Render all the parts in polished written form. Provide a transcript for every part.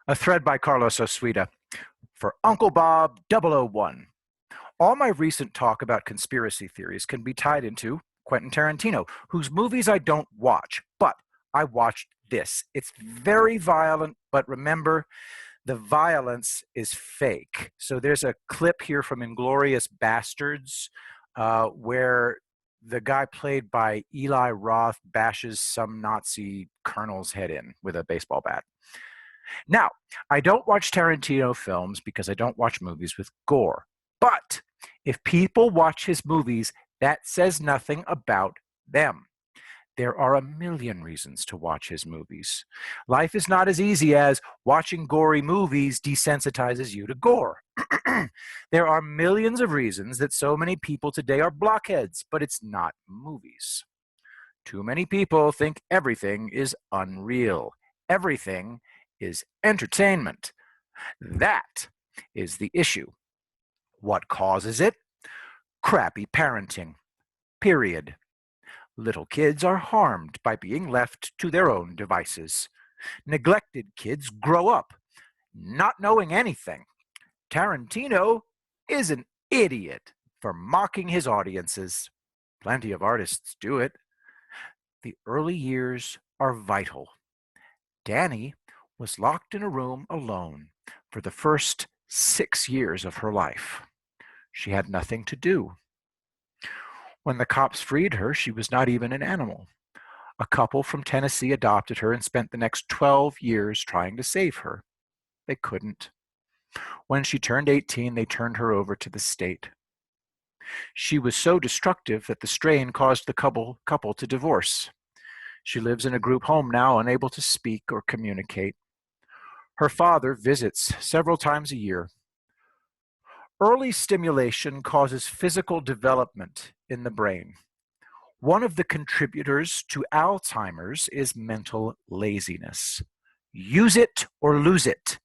A thread by Carlos Osuita for Uncle Bob 001. All my recent talk about conspiracy theories can be tied into Quentin Tarantino, whose movies I don't watch, but I watched this. It's very violent, but remember, the violence is fake. So there's a clip here from Inglourious Bastards where the guy played by Eli Roth bashes some Nazi colonel's head in with a baseball bat. Now, I don't watch Tarantino films because I don't watch movies with gore. But if people watch his movies, that says nothing about them. There are a million reasons to watch his movies. Life is not as easy as watching gory movies desensitizes you to gore. There are millions of reasons that so many people today are blockheads, but it's not movies. Too many people think everything is unreal. Everything is entertainment. That is the issue. What causes it? Crappy parenting. Period. Little kids are harmed by being left to their own devices. Neglected kids grow up not knowing anything. Tarantino is an idiot for mocking his audiences. Plenty of artists do it. The early years are vital. Danny was locked in a room alone for the first 6 years of her life. She had nothing to do. When the cops freed her, she was not even an animal. A couple from Tennessee adopted her and spent the next 12 years trying to save her. They couldn't. When she turned 18, they turned her over to the state. She was so destructive that the strain caused the couple to divorce. She lives in a group home now, unable to speak or communicate. Her father visits several times a year. Early stimulation causes physical development in the brain. One of the contributors to Alzheimer's is mental laziness. Use it or lose it.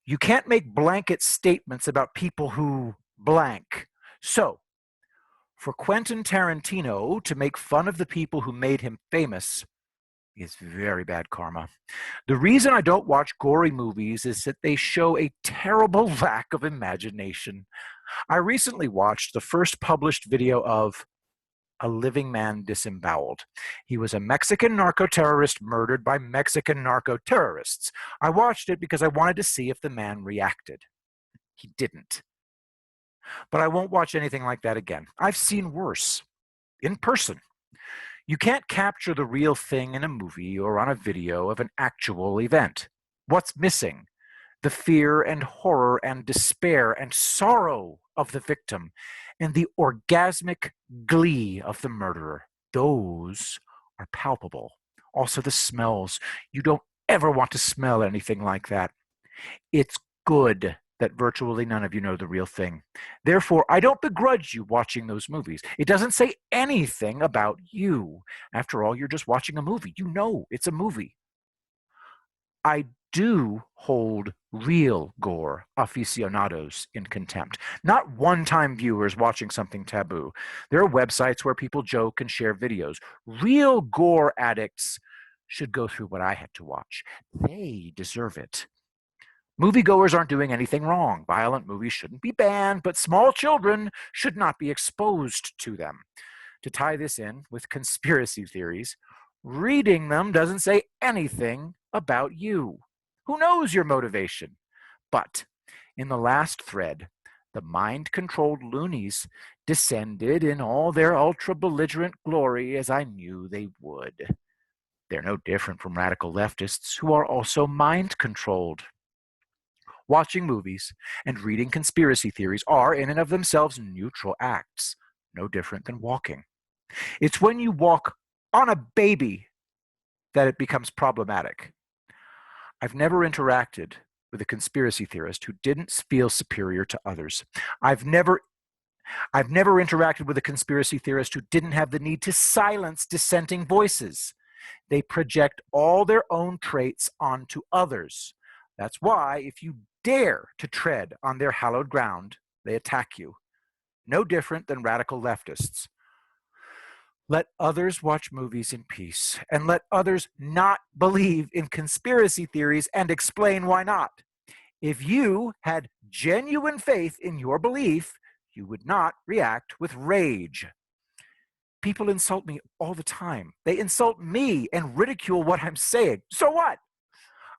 You can't make blanket statements about people who blank. So, for Quentin Tarantino to make fun of the people who made him famous is very bad karma. The reason I don't watch gory movies is that they show a terrible lack of imagination. I recently watched the first published video of A Living Man Disemboweled. He was a Mexican narco-terrorist murdered by Mexican narco-terrorists. I watched it because I wanted to see if the man reacted. He didn't. But I won't watch anything like that again. I've seen worse. In person. You can't capture the real thing in a movie or on a video of an actual event. What's missing? The fear and horror and despair and sorrow of the victim and the orgasmic glee of the murderer. Those are palpable. Also the smells. You don't ever want to smell anything like that. It's good that virtually none of you know the real thing. Therefore, I don't begrudge you watching those movies. It doesn't say anything about you. After all, you're just watching a movie. You know it's a movie. I do hold real gore aficionados in contempt, not one-time viewers watching something taboo. There are websites where people joke and share videos. Real gore addicts should go through what I had to watch. They deserve it. Moviegoers aren't doing anything wrong. Violent movies shouldn't be banned, but small children should not be exposed to them. To tie this in with conspiracy theories, reading them doesn't say anything about you. Who knows your motivation? But in the last thread, the mind-controlled loonies descended in all their ultra-belligerent glory as I knew they would. They're no different from radical leftists who are also mind-controlled. Watching movies and reading conspiracy theories are, in and of themselves, neutral acts, no different than walking. It's when you walk on a baby that it becomes problematic. I've never interacted with a conspiracy theorist who didn't feel superior to others. I've never interacted with a conspiracy theorist who didn't have the need to silence dissenting voices. They project all their own traits onto others. That's why if you dare to tread on their hallowed ground, they attack you. No different than radical leftists. Let others watch movies in peace, and let others not believe in conspiracy theories and explain why not. If you had genuine faith in your belief, you would not react with rage. People insult me all the time. They insult me and ridicule what I'm saying. So what?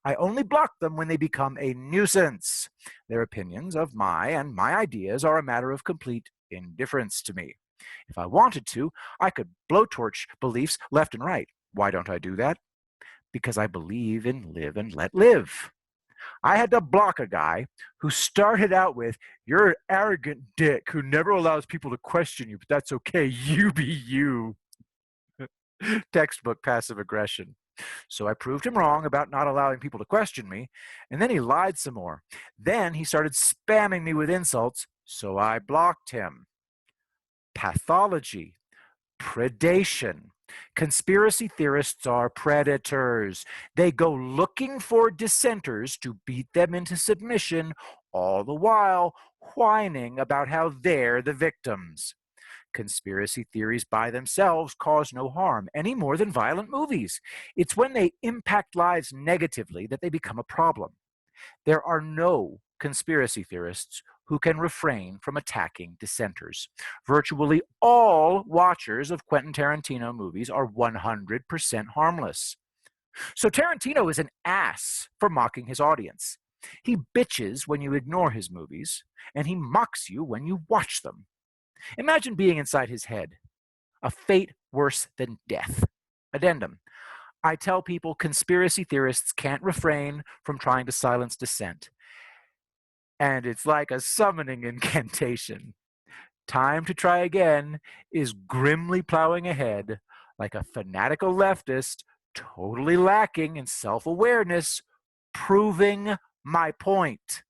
I only block them when they become a nuisance. Their opinions of my ideas are a matter of complete indifference to me. If I wanted to, I could blowtorch beliefs left and right. Why don't I do that? Because I believe in live and let live. I had to block a guy who started out with, "You're an arrogant dick who never allows people to question you, but that's okay. You be you." Textbook passive aggression. So I proved him wrong about not allowing people to question me, and then he lied some more. Then he started spamming me with insults, so I blocked him. Pathology, predation. Conspiracy theorists are predators. They go looking for dissenters to beat them into submission, all the while whining about how they're the victims. Conspiracy theories by themselves cause no harm any more than violent movies. It's when they impact lives negatively that they become a problem. There are no conspiracy theorists who can refrain from attacking dissenters. Virtually all watchers of Quentin Tarantino movies are 100% harmless. So Tarantino is an ass for mocking his audience. He bitches when you ignore his movies, and he mocks you when you watch them. Imagine being inside his head. A fate worse than death. Addendum. I tell people conspiracy theorists can't refrain from trying to silence dissent. And it's like a summoning incantation. Time to try again is grimly plowing ahead like a fanatical leftist, totally lacking in self awareness, proving my point.